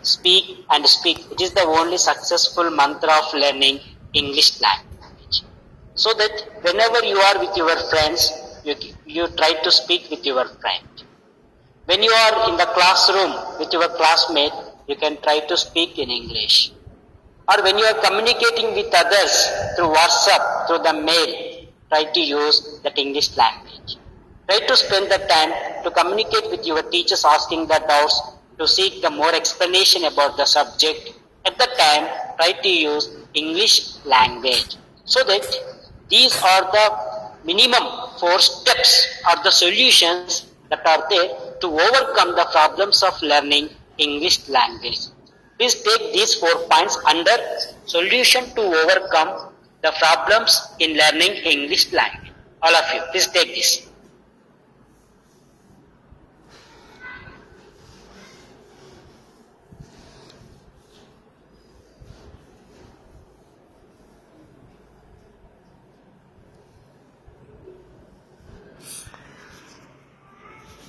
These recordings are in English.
speak and speak. It is the only successful mantra of learning English language. So that whenever you are with your friends, you try to speak with your friend. When you are in the classroom with your classmate, you can try to speak in English. Or when you are communicating with others through WhatsApp, through the mail, try to use that English language. Try to spend the time to communicate with your teachers, asking the doubts, to seek the more explanation about the subject. At the time, try to use English language. So that these are the minimum 4 steps or the solutions that are there to overcome the problems of learning English language. Please take these 4 points under solution to overcome the problems in learning English language. All of you, please take this.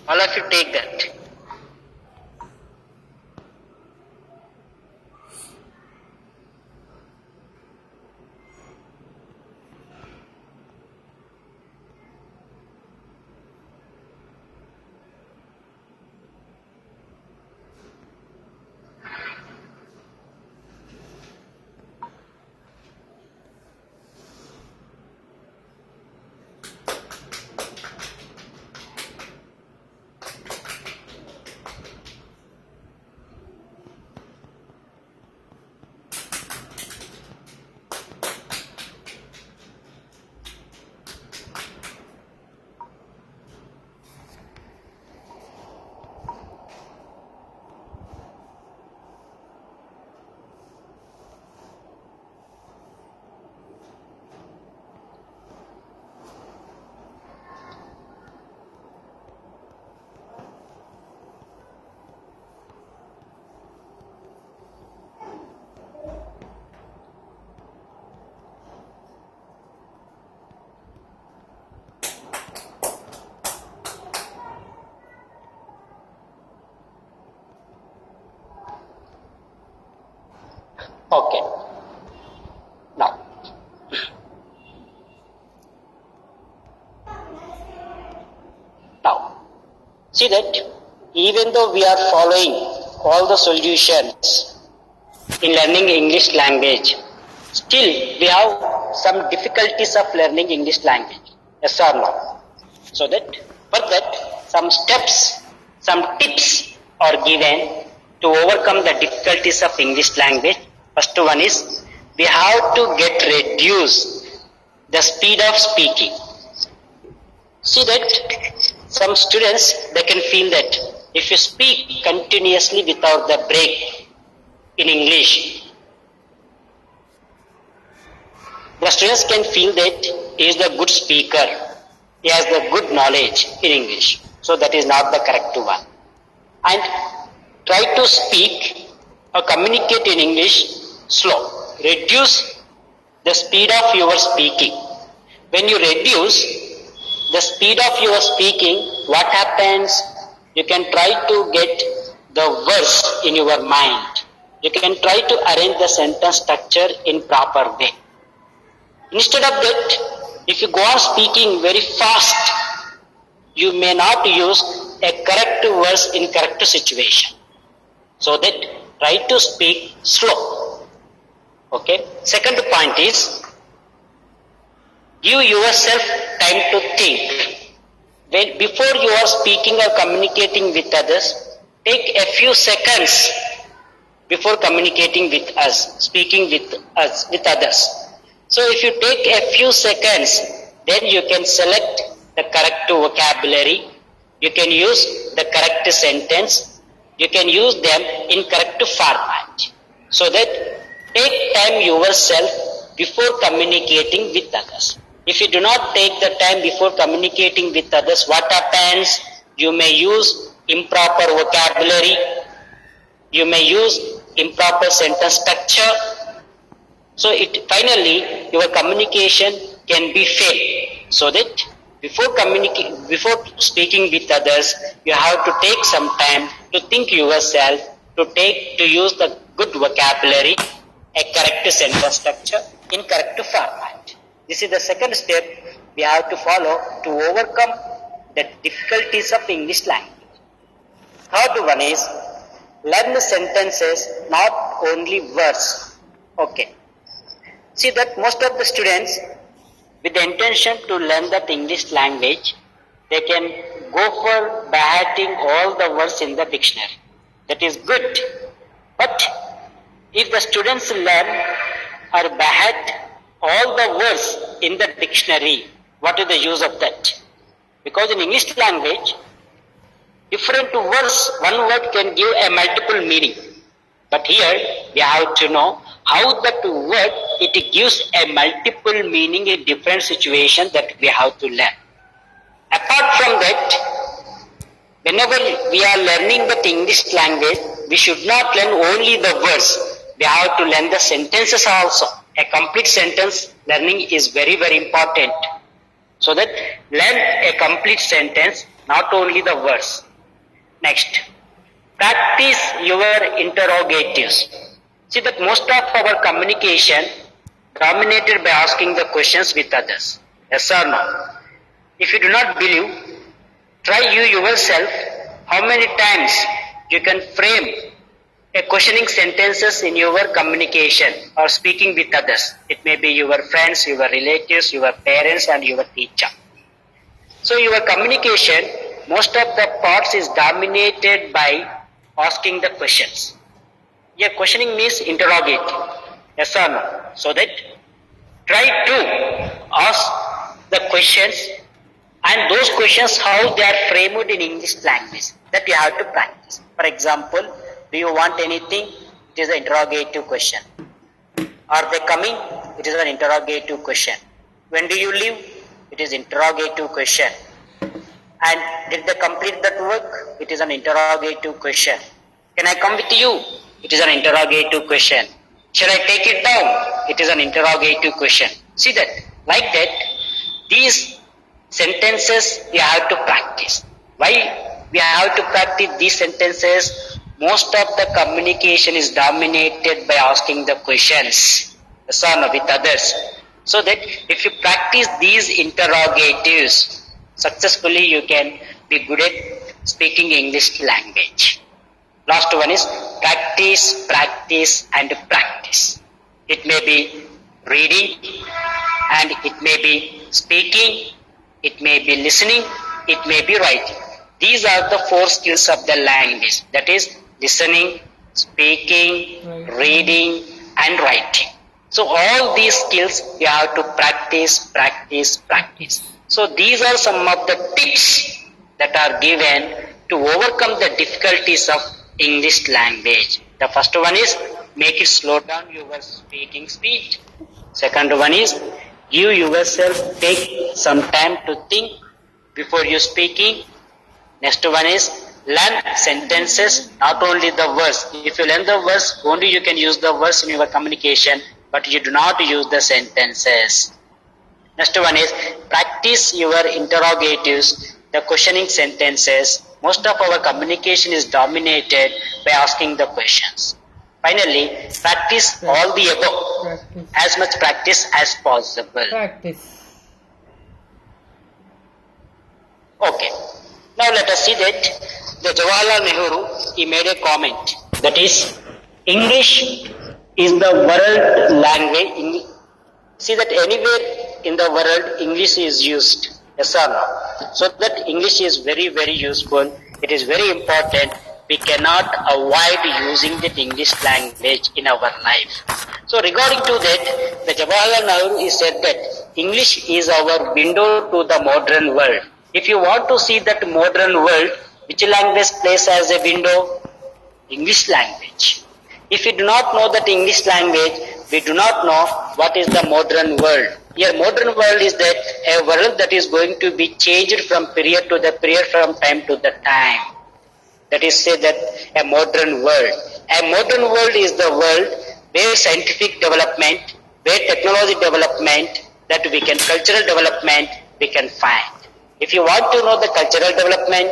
All of you take that. Okay. Now, see that even though we are following all the solutions in learning English language, still we have some difficulties of learning English language. Yes or no? So that for that some steps, some tips are given to overcome the difficulties of English language. First one is we have to reduce the speed of speaking. See that some students, they can feel that if you speak continuously without the break in English, the students can feel that he is the good speaker, he has the good knowledge in English. So that is not the correct one. And try to speak or communicate in English slow. Reduce the speed of your speaking. When you reduce the speed of your speaking, what happens? You can try to get the verse in your mind. You can try to arrange the sentence structure in proper way. Instead of that, if you go on speaking very fast, you may not use a correct verse in correct situation. So that try to speak slow. Okay. Second point is give yourself time to think. When before you are speaking or communicating with others, take a few seconds before communicating with us, speaking with us, with others. So if you take a few seconds, then you can select the correct vocabulary, you can use the correct sentence, you can use them in correct format. So that take time yourself before communicating with others. If you do not take the time before communicating with others, what happens? You may use improper vocabulary, you may use improper sentence structure. So finally your communication can be failed. So that before speaking with others, you have to take some time to think yourself to use the good vocabulary, a correct sentence structure in correct format. This is the second step we have to follow to overcome the difficulties of English language. Third one is learn sentences, not only words. Okay. See that most of the students with the intention to learn that English language, they can go for beheading all the words in the dictionary. That is good. But if the students learn or behead all the words in the dictionary, what is the use of that? Because in English language, different words, one word can give a multiple meaning. But here we have to know how that word, it gives a multiple meaning in different situations that we have to learn. Apart from that, whenever we are learning the English language, we should not learn only the words. We have to learn the sentences also. A complete sentence learning is very, very important. So that learn a complete sentence, not only the words. Next, practice your interrogatives. See that most of our communication dominated by asking the questions with others. Yes or no? If you do not believe, try you yourself how many times you can frame a questioning sentences in your communication or speaking with others. It may be your friends, your relatives, your parents and your teacher. So your communication, most of the parts is dominated by asking the questions. Yeah, questioning means interrogating. Yes or no? So that try to ask the questions, and those questions how they are framed in English language, that you have to practice. For example, do you want anything? It is an interrogative question. Are they coming? It is an interrogative question. When do you leave? It is interrogative question. And did they complete that work? It is an interrogative question. Can I come with you? It is an interrogative question. Shall I take it down? It is an interrogative question. See that? Like that, these sentences we have to practice. Why we have to practice these sentences? Most of the communication is dominated by asking the questions with others. So that if you practice these interrogatives successfully, you can be good at speaking English language. Last one is practice, practice and practice. It may be reading and it may be speaking, it may be listening, it may be writing. These are the 4 skills of the language. That is listening, speaking, reading and writing. So all these skills you have to practice, practice, practice. So these are some of the tips that are given to overcome the difficulties of English language. The first one is make it slow down your speaking speed. Second one is give yourself take some time to think before you speaking. Next one is learn sentences, not only the words. If you learn the words, only you can use the words in your communication, but you do not use the sentences. Next one is practice your interrogatives, the questioning sentences. Most of our communication is dominated by asking the questions. Finally, practice all the above. As much practice as possible. Okay. Now let us see that the Jawaharlal Nehru, he made a comment. That is, English is the world language. See that anywhere in the world, English is used. Yes or no? So that English is very, very useful. It is very important. We cannot avoid using the English language in our life. So regarding to that, the Jawaharlal Nehru said that English is our window to the modern world. If you want to see that modern world, which language plays as a window? English language. If you do not know that English language, we do not know what is the modern world. Here modern world is that a world that is going to be changed from period to the period, from time to the time. That is say that a modern world. A modern world is the world where scientific development, where technology development, that we can cultural development we can find. If you want to know the cultural development,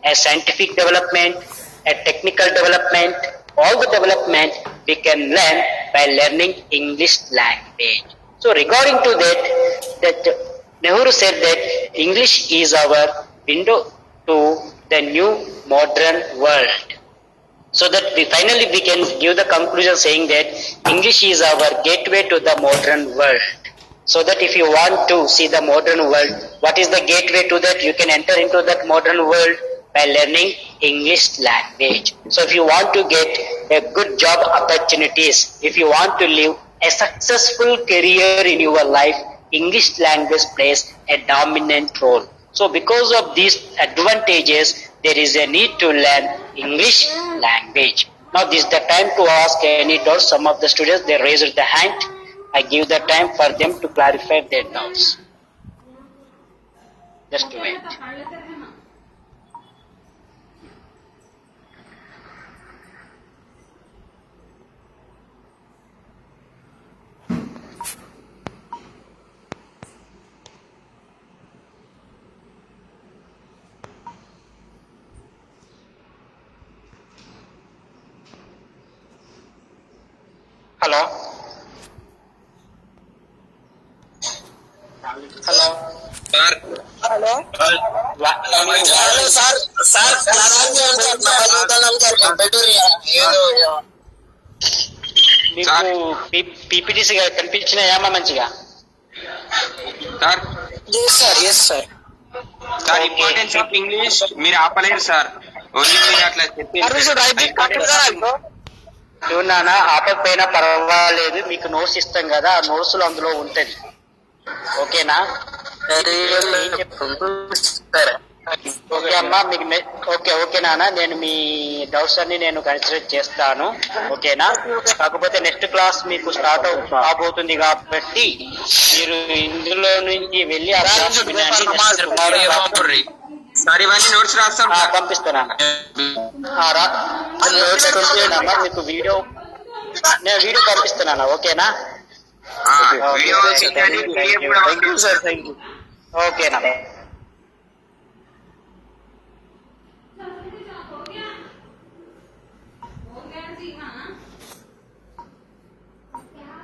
a scientific development, a technical development, all the development we can learn by learning English language. So regarding to that Nehru said that English is our window to the new modern world. So that we can give the conclusion saying that English is our gateway to the modern world. So that if you want to see the modern world, what is the gateway to that? You can enter into that modern world by learning English language. So if you want to get a good job opportunities, if you want to live a successful career in your life, English language plays a dominant role. So because of these advantages, there is a need to learn English language. Now this is the time to ask any doubts. Some of the students, they raised the hand. I give the time for them to clarify their doubts. Just wait. Hello? Hello? Sir hello sir sir మీకు PPTC కనిపించినాయమ్మా మంచిగా? Sir sir yes sir sir importance of English మీరు ఆపలేరు sir. Only మీరు అట్లా నాన్న ఆపకపోయినా పర్వాలేదు, మీకు నోట్స్ ఇస్తాం కదా, ఆ నోట్స్ లో అందులో ఉంటది. ఓకేనా? ఓకే అమ్మా, మీకు ఓకే నాన్న, నేను మీ డౌట్స్ అన్ని నేను కన్సిడర్ చేస్తాను. ఓకేనా? కాకపోతే నెక్స్ట్ క్లాస్ మీకు స్టార్ట్ అవబోతుంది కాబట్టి మీరు ఇందులో నుంచి వెళ్ళి సార్ ఇవన్నీ నోట్స్ రాస్తాం, పంపిస్తానన్నా. మీకు వీడియో పంపిస్తున్నాను. ఓకేనా? వీడియో ఓకేనా?